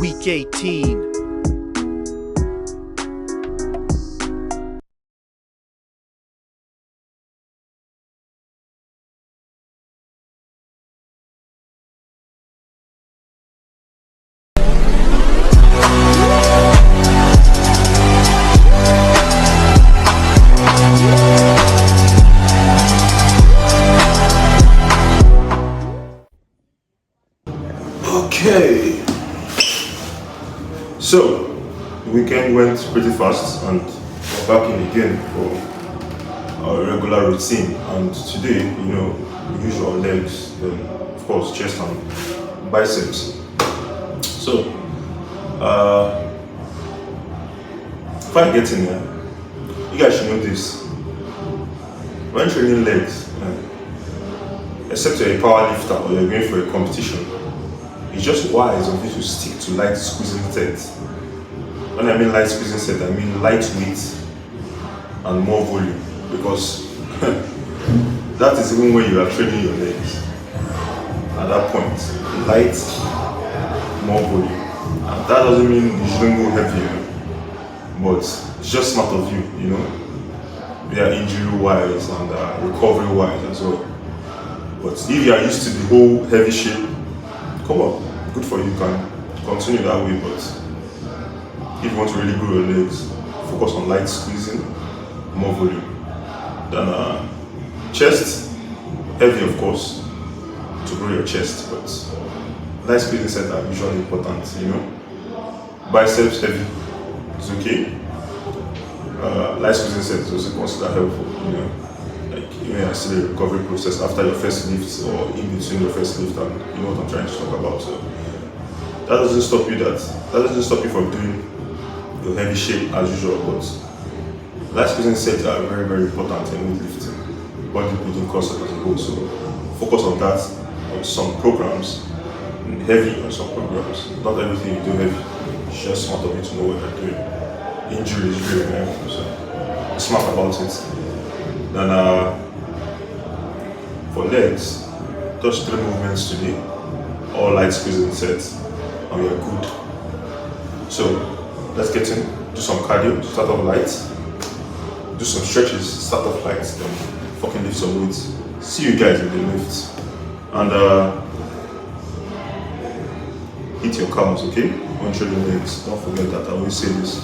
Week 18. Okay, so the weekend went pretty fast and we're back in again for our regular routine. And today, the usual legs, then of course chest and biceps. So, before I get in there, you guys should know this. When training legs, except you're a power lifter or you're going for a competition, it's just wise of you to stick to light squeezing sets. When I mean light squeezing set, I mean lightweight and more volume, because that is even when you are training your legs. At that point, light, more volume. And that doesn't mean you shouldn't go heavy, but it's just smart of you, Yeah, injury wise and recovery wise as well. But if you are used to the whole heavy shape, come on, good for you, you can continue that way. But if you want to really grow your legs, focus on light squeezing, more volume. Then chest, heavy of course, to grow your chest, but light squeezing sets are usually important, Biceps heavy is okay. Light squeezing sets is also considered helpful, Like I see the recovery process after your first lift or in between your first lift, and you know what I'm trying to talk about. So that doesn't stop you from doing your heavy shape as usual, but light squeezing sets are very, very important in weightlifting, bodybuilding concept as a whole. So focus on that on some programs, and heavy on some programs. Not everything you do heavy. It's just smart of you to know what you're doing. Injury is really very so be smart about it. Then for legs, just 3 movements today, all light squeezing sets, and we are good. So let's get in, do some cardio, start off light, do some stretches, start off light, then fucking lift some weights. See you guys in the lift. And hit your calves, okay? When training legs, don't forget that, I always say this.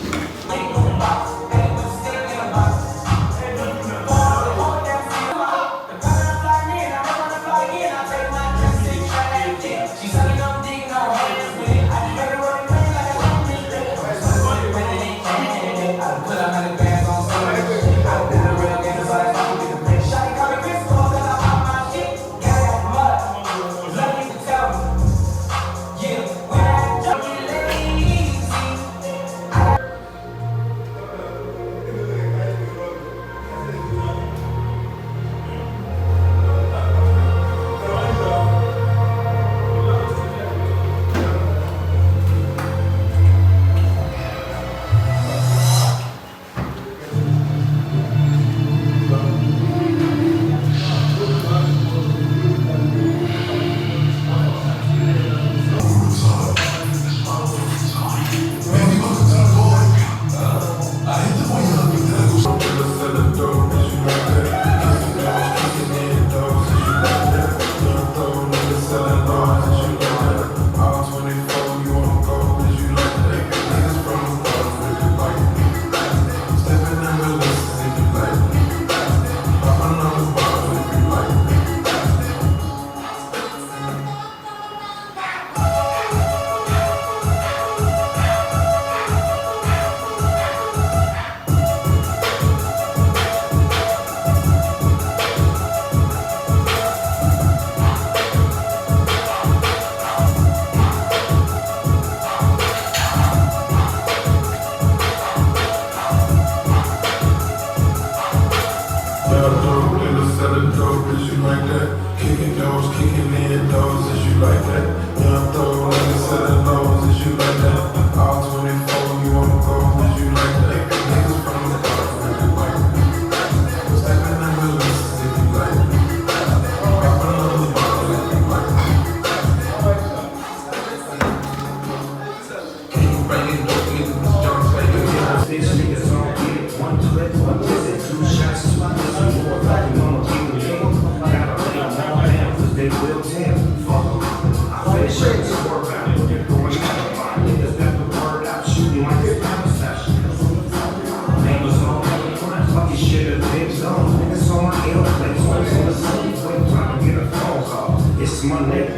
It's my nigga.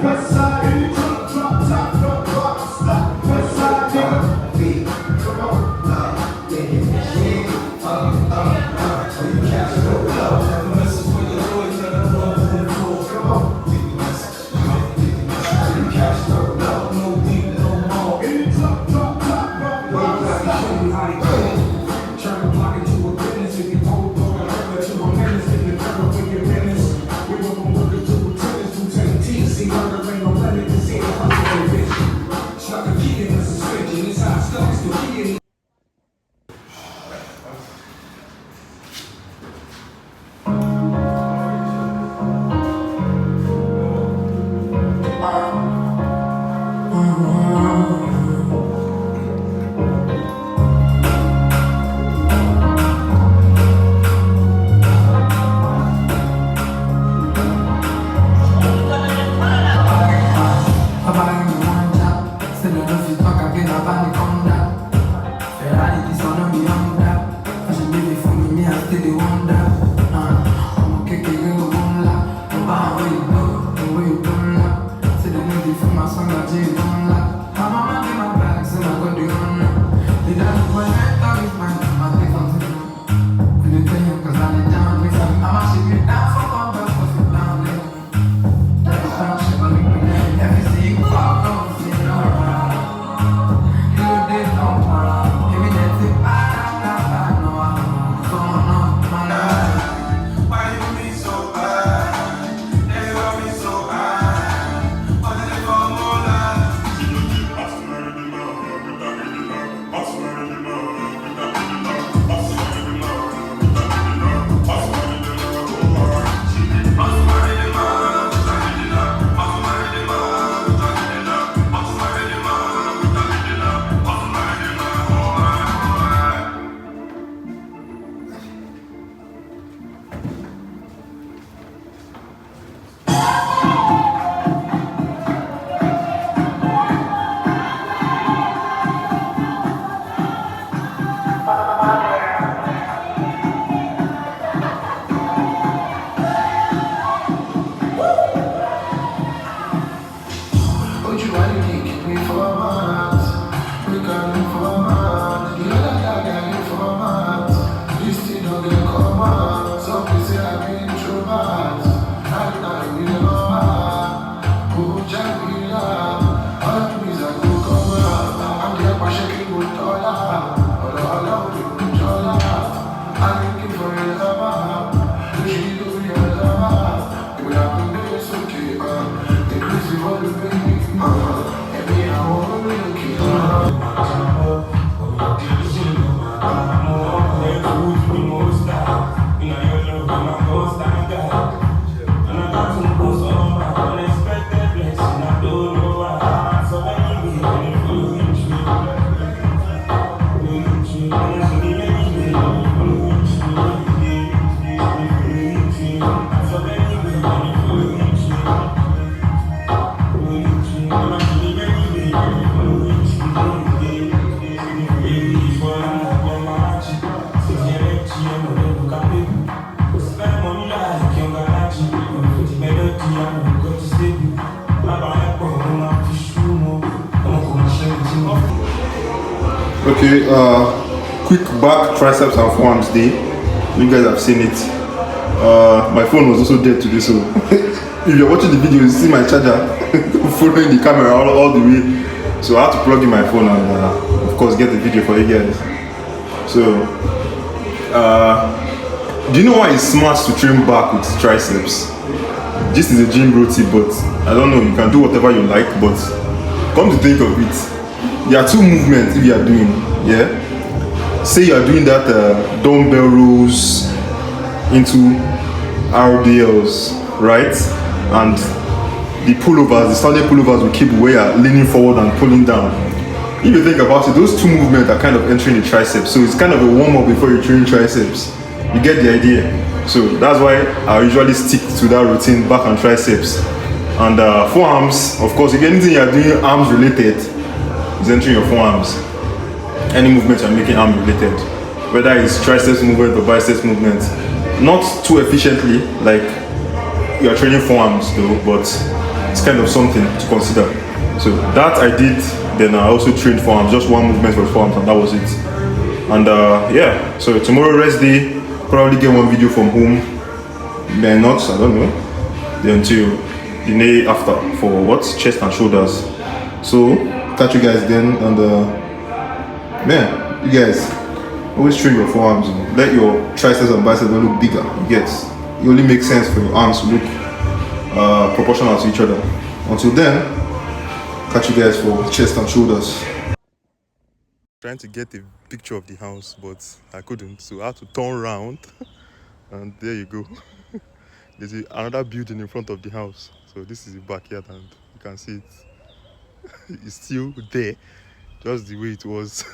West side, top, top, top, top, top, stop. West side, nigga. Come on, so you catch the love. Message for your boys and the love and the floor. Come on, you catch the love. No deep, no more. Top, top, top, top, top, stop. Show you how to go. Turn the block into a business. If you hold on, I to a menace. If you turn up with your business, we won't work it to a tennis. 210 see murder ain't no limit to see the hundred bitch. It's like a key in the suspension. It's how it starts to key in. Okay, quick back triceps and forearms day. You guys have seen it. My phone was also dead today, so if you're watching the video, you see my charger following the camera all the way. So I had to plug in my phone and of course get the video for you guys. So do you know why it's smart to train back with triceps? This is a gym bro tip, but I don't know, you can do whatever you like, but come to think of it, there are two movements if you are doing, yeah? Say you are doing that dumbbell rows into RDLs, right? And the pullovers, the standing pullovers with cable where you're leaning forward and pulling down. If you think about it, those two movements are kind of entering the triceps. So it's kind of a warm-up before you train triceps. You get the idea? So that's why I usually stick to that routine, back and triceps. And forearms, of course, if anything you're doing arms related, is entering your forearms. Any movement you're making arm related. Whether it's triceps movement or biceps movement. Not too efficiently, like you're training forearms though, but it's kind of something to consider. So that I did, then I also trained forearms, just one movement for forearms, and that was it. And yeah, so tomorrow rest day, probably get one video from home. May not, I don't know. Then until the day after for what? Chest and shoulders. So catch you guys then, and man, you guys always train your forearms. Let your triceps and biceps look bigger. You get, it only makes sense for your arms to look proportional to each other. Until then, catch you guys for chest and shoulders. Trying to get a picture of the house, but I couldn't, so I had to turn around. And there you go. There's another building in front of the house. So this is the backyard, and you can see it. It's still there, just the way it was.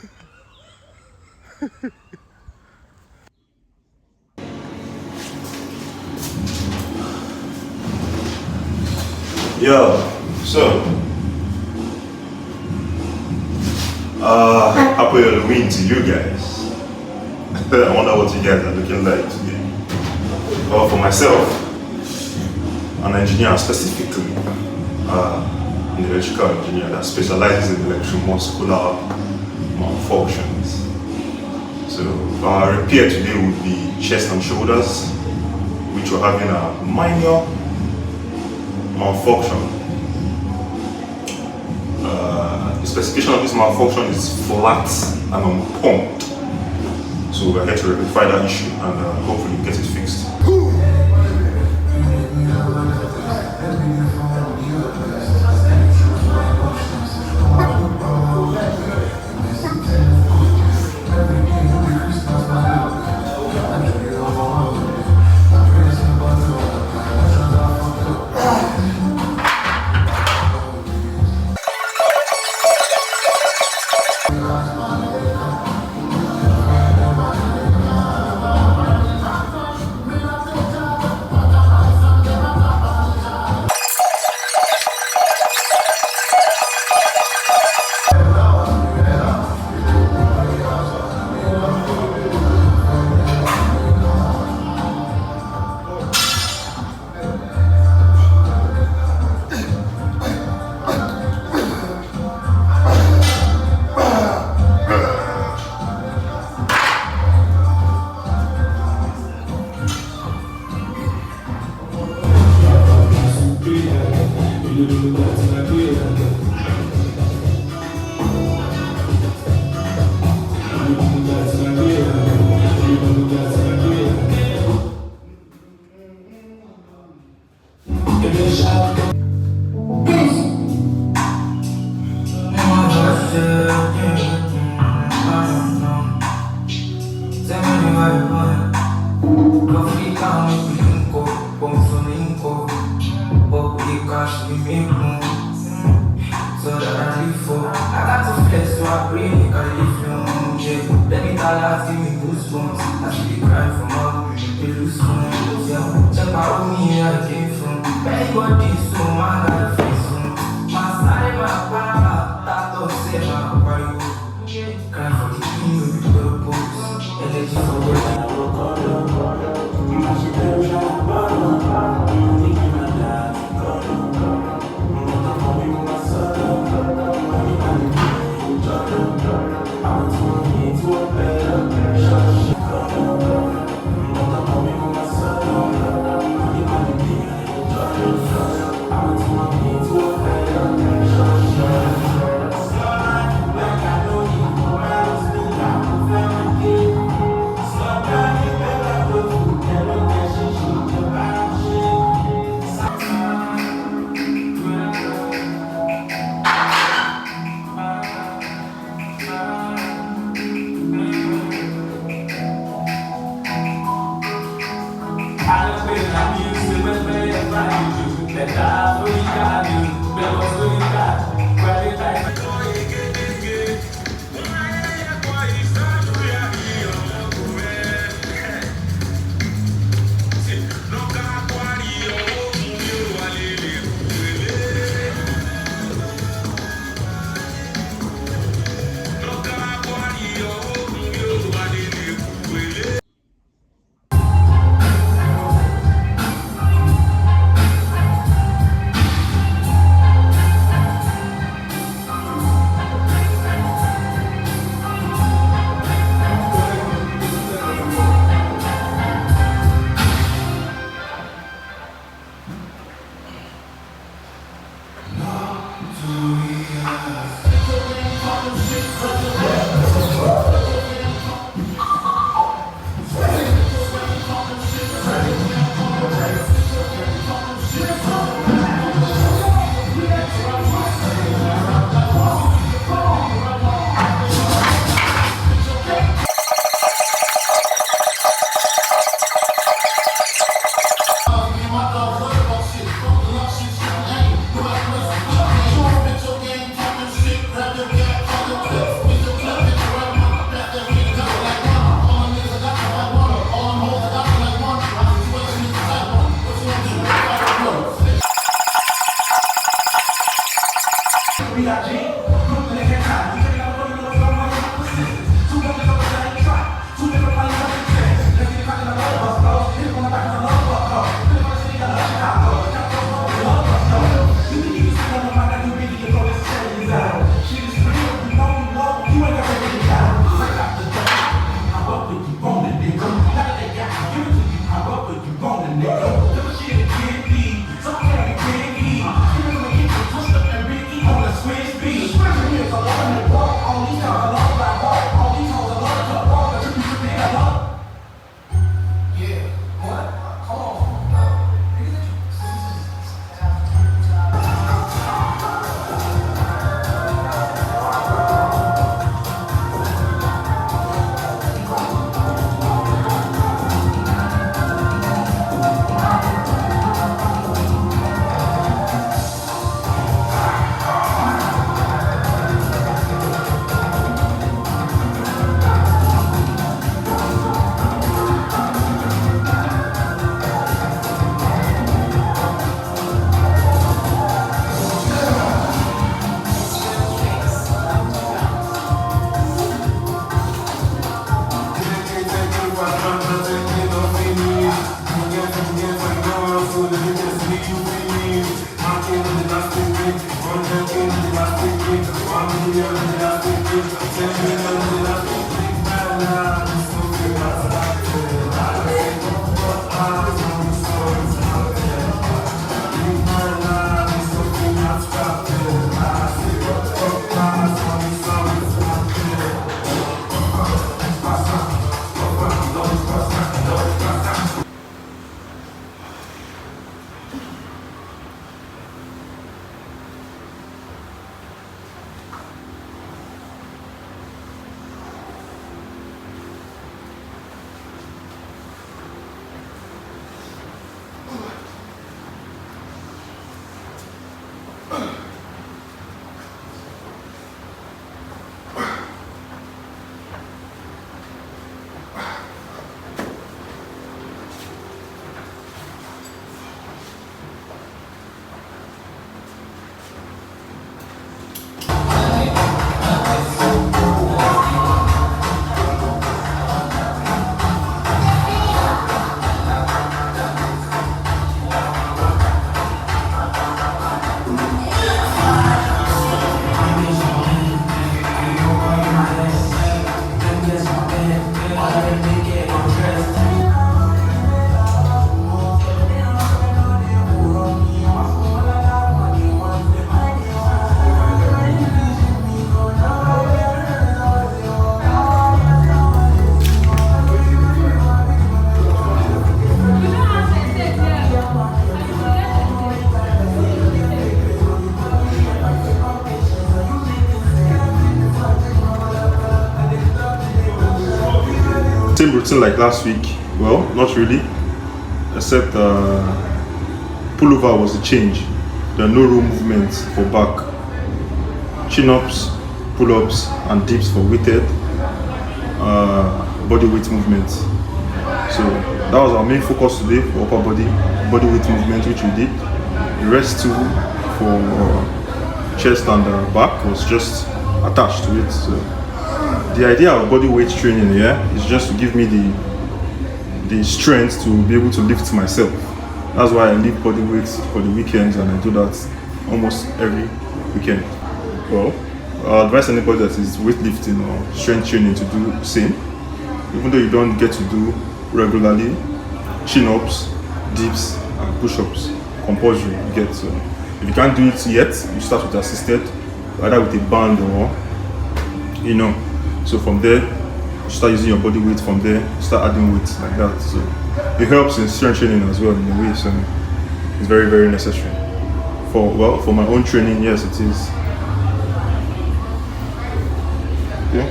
Yo, so happy Halloween to you guys. I wonder what you guys are looking like today. Well, for myself, an engineer specifically, an electrical engineer that specializes in electromuscular malfunctions. So our repair today would be chest and shoulders, which we're having a minor malfunction. The specification of this malfunction is flat and unpumped. So we're here to rectify that issue and hopefully get it fixed. same routine like last week. Well, not really, except pullover was a change. There are no row movements for back. Chin-ups, pull-ups, and dips for weighted body weight movements. So that was our main focus today for upper body weight movement, which we did. The rest too for chest and back was just attached to it. So the idea of body weight training here is just to give me the strength to be able to lift myself. That's why I lift body weights for the weekends, and I do that almost every weekend. Well, I advise anybody that is weightlifting or strength training to do the same. Even though you don't get to do regularly, chin-ups, dips, and push-ups compulsory you get. So if you can't do it yet, you start with assisted, either with a band or so from there you start using your body weight. From there you start adding weight like that. So it helps in strength training as well in a way. So it's very, very necessary for my own training. Yes, it is. Okay.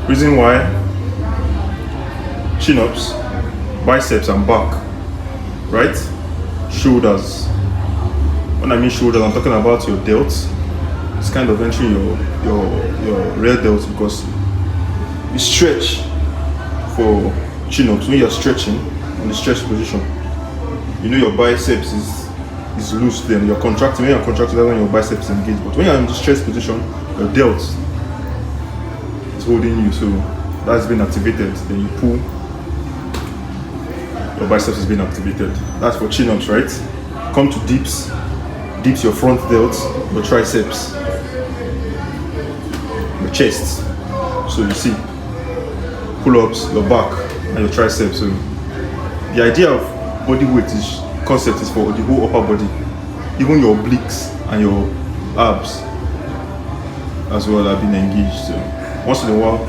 Reason why: chin-ups, biceps and back, right? Shoulders. When I mean shoulders, I'm talking about your delts. It's kind of entering your rear delts, because you stretch for chin-ups. When you're stretching in the stretch position, your biceps is loose. Then you're contracting. When you're contracting, that's when your biceps engage. But when you're in the stretch position, your delts is holding you, so that's been activated. Then you pull, your biceps is being activated. That's for chin-ups, right? Come to dips your front delts, your triceps, your chest. So you see, pull-ups, your back, and your triceps. So the idea of body weight concept is for the whole upper body, even your obliques and your abs as well have been engaged. So once in a while,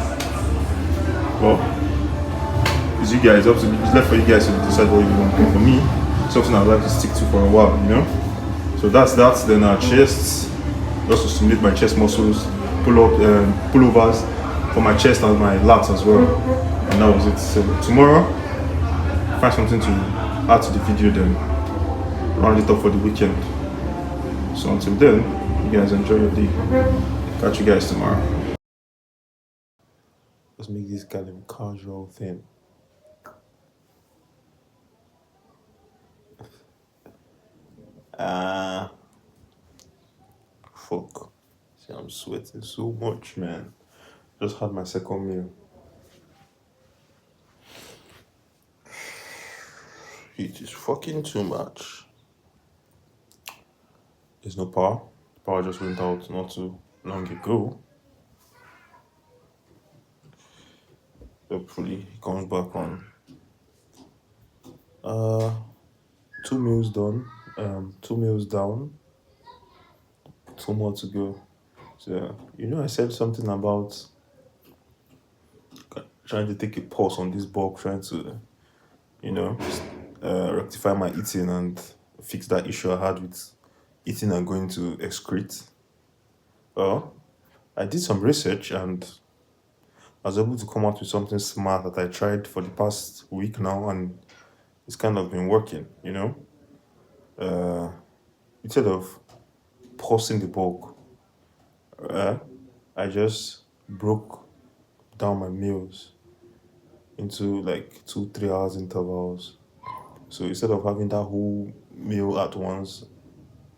it's you guys. It's left for you guys to decide what you want. For me, something I'd like to stick to for a while, So that's that. Then our chests, just to stimulate my chest muscles, pullovers for my chest and my lats as well. And that was it. So tomorrow, find something to add to the video, then round it up for the weekend. So until then, you guys enjoy your day. Catch you guys tomorrow. Let's make this kind of casual thing. Fuck. See, I'm sweating so much, man. Just had my second meal. It is fucking too much. There's no power. The power just went out not too long ago. Hopefully it comes back on. 2 meals done. 2 meals down. 2 more to go. So I said something about trying to take a pause on this bulk, trying to rectify my eating and fix that issue I had with eating and going to excrete. Well, I did some research and I was able to come out with something smart that I tried for the past week now, and it's kind of been working. Instead of pausing the bulk, I just broke down my meals into like 2-3 hours intervals. So instead of having that whole meal at once,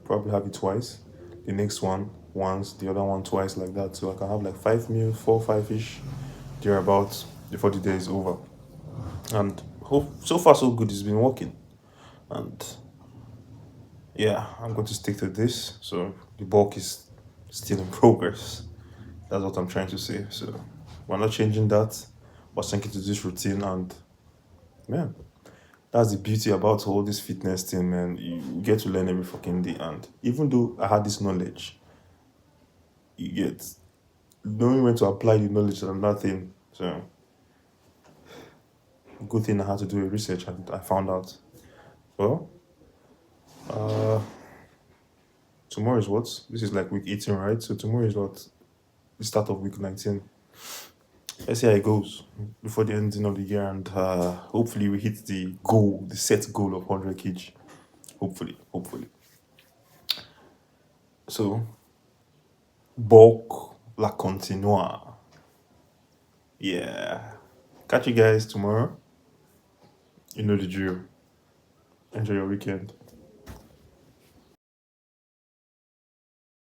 probably have it twice. The next one once, the other one twice, like that. So I can have like 5 meals, 4-5-ish, thereabouts, before the day is over. And so far so good, it's been working. And yeah, I'm going to stick to this. So the bulk is still in progress. That's what I'm trying to say. So we're not changing that. We're sticking to this routine, and man, that's the beauty about all this fitness thing, man. You get to learn every fucking day. And even though I had this knowledge, you get knowing when to apply the knowledge and nothing. So good thing I had to do a research and I found out. Well, tomorrow is what? This is like week 18, right? So tomorrow is what? The start of week 19. let's see how it goes before the ending of the year, and hopefully we hit the goal, the set goal of 100 kg. Hopefully. So, bulk la continua. Yeah. Catch you guys tomorrow. You know the drill. Enjoy your weekend.